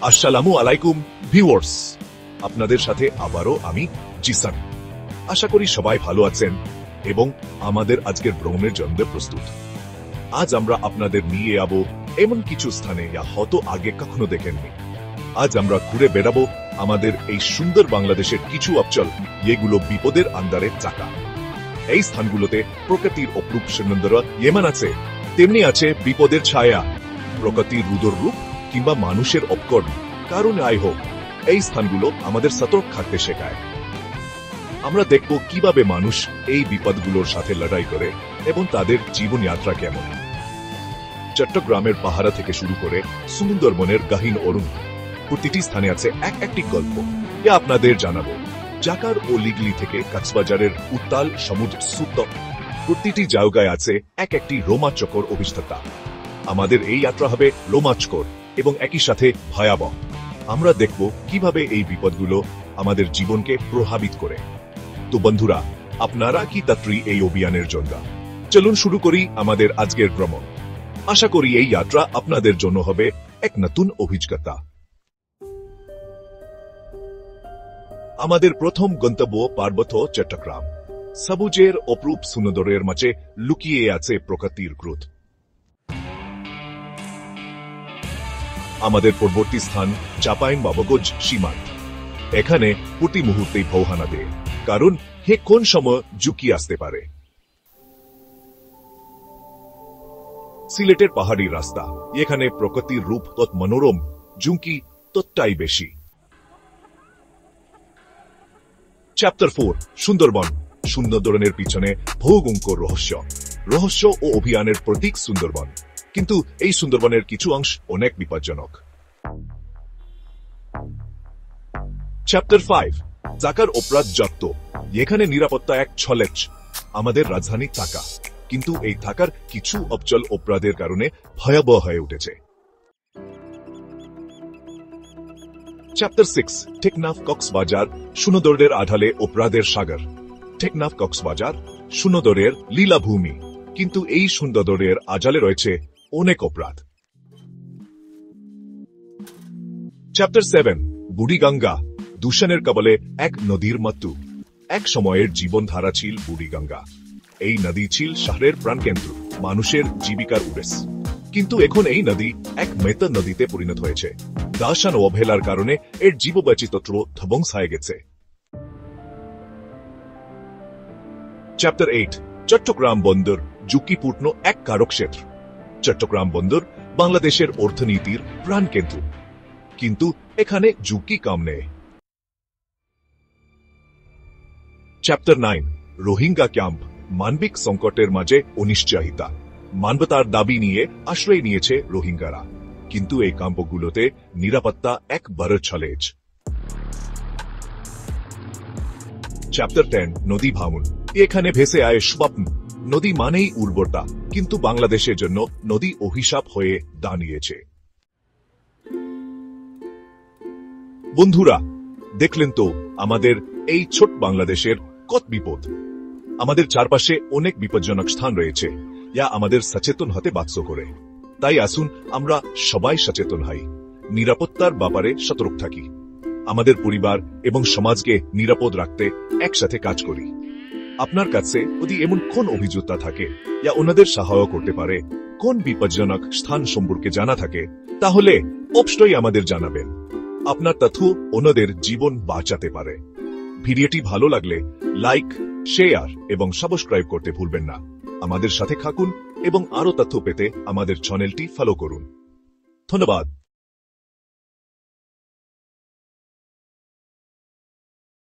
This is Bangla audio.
আসসালামু আলাইকুম ভিউয়ার্স, আপনাদের সাথে আবারও আমি জিসান। আশা করি সবাই ভালো আছেন এবং আমাদের আজকের ভ্রমণের জন্য প্রস্তুত। আজ আমরা আপনাদের নিয়ে যাবো এমন কিছু স্থানে যা হয়তো আগে কখনো দেখেননি। আজ আমরা ঘুরে বেড়াবো আমাদের এই সুন্দর বাংলাদেশের কিছু অঞ্চল, যেগুলো বিপদের আন্দারে চাকা। এই স্থানগুলোতে প্রকৃতির অপরূপ সৌন্দর্য যেমন আছে, তেমনি আছে বিপদের ছায়া, প্রকৃতির রুদ্র রূপ কিংবা মানুষের অপকর্ম। কারণ আই হোক, এই স্থানগুলো আমাদের সতর্ক থাকতে শেখায়। আমরা দেখব কিভাবে মানুষ এই বিপদগুলোর সাথে লড়াই করে এবং তাদের জীবনযাত্রা কেমন। চট্টগ্রামের পাহাড়া থেকে শুরু করে সুন্দরবনের গহীন অরণ্য, প্রতিটি স্থানে আছে একটি গল্প, যা আপনাদের জানাবো। জাকার ও লিগলি থেকে কক্সবাজারের উত্তাল সমুদ্র সুপ্ত, প্রতিটি জায়গায় আছে একটি রোমাঞ্চকর অভিজ্ঞতা। আমাদের এই যাত্রা হবে রোমাঞ্চকর এবং একই সাথে ভয়াবহ। আমরা দেখব কিভাবে এই বিপদগুলো আমাদের জীবনকে প্রভাবিত করে। তো বন্ধুরা, আপনারা কি তৈরি এই অভিযানের জন্য? চলুন শুরু করি আমাদের আজকের ভ্রমণ। আশা করি এই যাত্রা আপনাদের জন্য হবে এক নতুন অভিজ্ঞতা। আমাদের প্রথম গন্তব্য পার্বত্য চট্টগ্রাম। সবুজের অপরূপ সৌন্দর্যের মাঝে লুকিয়ে আছে প্রকৃতির ক্রোধ। আমাদের পরবর্তী স্থান চাঁপাইনবাবগঞ্জ সীমান্ত। এখানে প্রতি মুহূর্তে ভৌহানা দেয়, কারণ হে কোন সময় ঝুঁকি আসতে পারে। সিলেটের পাহাড়ি রাস্তা, এখানে প্রকৃতির রূপ তত মনোরম, ঝুঁকি ততটাই বেশি। চ্যাপ্টার 4, সুন্দরবন। সুন্দরবনের পিছনে ভৌগোলিক রহস্য ও অভিযানের প্রতীক সুন্দরবন, কিন্তু এই সুন্দরবনের কিছু অংশ অনেক বিপজ্জনক। চ্যাপ্টার 5, ঢাকার অপরাধ জব্দ। এখানে নিরাপত্তা এক ছলেচ। আমাদের রাজধানী ঢাকা, কিন্তু এই ঢাকার কিছু অঞ্চল অপরাধের কারণে ভয়াবহ হয়ে উঠেছে। চ্যাপ্টার 6, টেকনাফ কক্সবাজার। সুন্দরের আড়ালে অপরাধের সাগর। টেকনাফ কক্সবাজার সুন্দরের লীলাভূমি, কিন্তু এই সুন্দরের আড়ালে রয়েছে অনেক অপরাধ। চ্যাপ্টার 7, বুড়িগঙ্গা। দূষণের কবলে এক নদীর মৃত্যু। এক সময়ের জীবনধারা ছিল বুড়িগঙ্গা। এই নদী ছিল শহরের প্রাণকেন্দ্র, মানুষের জীবিকার উৎস। কিন্তু এখন এই নদী এক মৃত নদীতে পরিণত হয়েছে। দাসান ও অবহেলার কারণে এর জীববৈচিত্র্য ধ্বংস হয়ে গেছে। চ্যাপ্টার 8, চট্টগ্রাম বন্দর। ঝুঁকিপূর্ণ এক কারকক্ষেত্র। চট্টগ্রাম বন্দর বাংলাদেশের অর্থনীতির প্রাণকেন্দ্র, কিন্তু এখানে ঝুঁকি কম নেই। Chapter 9, Rohingya camp. মানবিক সংকটের মাঝে অনিশ্চয়তা। মানবতার দাবি নিয়ে আশ্রয় নিয়েছে রোহিঙ্গারা, কিন্তু এই ক্যাম্পগুলোতে নিরাপত্তা এক বড় চ্যালেঞ্জ। চ্যাপ্টার 10, নদী ভাঙন। এখানে ভেসে আয় স্বপ্ন। নদী মানেই উর্বরতা, কিন্তু বাংলাদেশের জন্য নদী অভিশাপ হয়ে দাঁড়িয়েছে। বন্ধুরা, দেখলেন তো আমাদের এই ছোট বাংলাদেশের কত বিপদ। আমাদের চারপাশে অনেক বিপজ্জনক স্থান রয়েছে, যা আমাদের সচেতন হতে বাধ্য করে। তাই আসুন আমরা সবাই সচেতন হই, নিরাপত্তার ব্যাপারে সতর্ক থাকি, আমাদের পরিবার এবং সমাজকে নিরাপদ রাখতে একসাথে কাজ করি। আপনার কাছে যদি এমন কোন অভিজ্ঞতা থাকে, যা ওনাদের সহায়ক করতে পারে, কোন বিপজ্জনক স্থান সম্পর্কে জানা থাকে, তাহলে অবশ্যই আমাদের জানাবেন। আপনার তথ্য ওনাদের জীবন বাঁচাতে পারে। ভিডিওটি ভালো লাগলে লাইক, শেয়ার এবং সাবস্ক্রাইব করতে ভুলবেন না। আমাদের সাথে থাকুন এবং আরো তথ্য পেতে আমাদের চ্যানেলটি ফলো করুন। ধন্যবাদ।